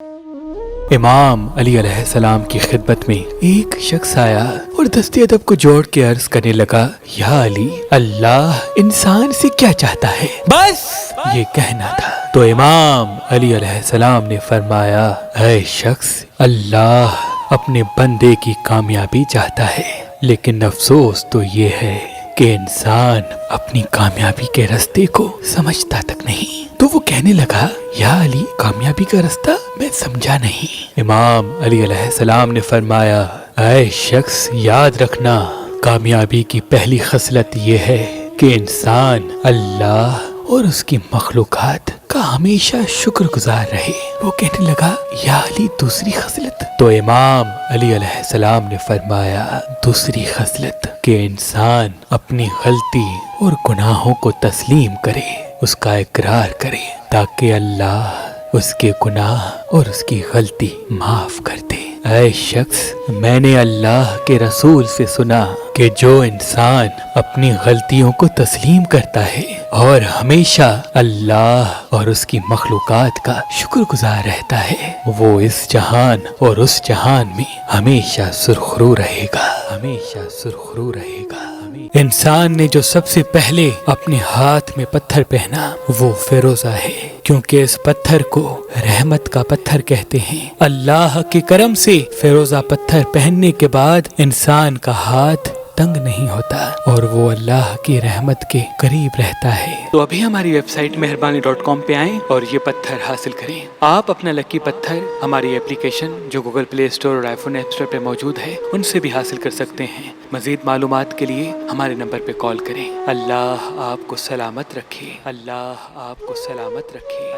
امام علی علیہ السلام کی خدمت میں ایک شخص آیا اور دستے ادب کو جوڑ کے عرض کرنے لگا، یا علی، اللہ انسان سے کیا چاہتا ہے؟ بس یہ کہنا تھا۔ تو امام علی علیہ السلام نے فرمایا، اے شخص، اللہ اپنے بندے کی کامیابی چاہتا ہے، لیکن افسوس تو یہ ہے کہ انسان اپنی کامیابی کے راستے کو سمجھتا تک نہیں۔ تو وہ کہنے لگا، یا علی، کامیابی کا راستہ میں سمجھا نہیں۔ امام علی علیہ السلام نے فرمایا، اے شخص، یاد رکھنا، کامیابی کی پہلی خصلت یہ ہے کہ انسان اللہ اور اس کی مخلوقات کا ہمیشہ شکر گزار رہے۔ وہ کہنے لگا، یا علی، دوسری خصلت؟ تو امام علی علیہ السلام نے فرمایا، دوسری خصلت کہ انسان اپنی غلطی اور گناہوں کو تسلیم کرے، اس کا اقرار کرے، تاکہ اللہ اس کے گناہ اور اس کی غلطی معاف کر دے۔ اے شخص، میں نے اللہ کے رسول سے سنا کہ جو انسان اپنی غلطیوں کو تسلیم کرتا ہے اور ہمیشہ اللہ اور اس کی مخلوقات کا شکر گزار رہتا ہے، وہ اس جہان اور اس جہان میں ہمیشہ سرخرو رہے گا، ہمیشہ سرخرو رہے گا۔ انسان نے جو سب سے پہلے اپنے ہاتھ میں پتھر پہنا وہ فیروزہ ہے، کیونکہ اس پتھر کو رحمت کا پتھر کہتے ہیں۔ اللہ کے کرم سے فیروزہ پتھر پہننے کے بعد انسان کا ہاتھ تنگ نہیں ہوتا اور وہ اللہ کی رحمت کے قریب رہتا ہے۔ تو ابھی ہماری ویب سائٹ مہربانی.com پہ آئیں اور یہ پتھر حاصل کریں۔ آپ اپنا لکی پتھر ہماری اپلیکیشن جو گوگل پلے اسٹور اور آئی فون ایپ اسٹور پہ موجود ہے ان سے بھی حاصل کر سکتے ہیں۔ مزید معلومات کے لیے ہمارے نمبر پہ کال کریں۔ اللہ آپ کو سلامت رکھے، اللہ آپ کو سلامت رکھے۔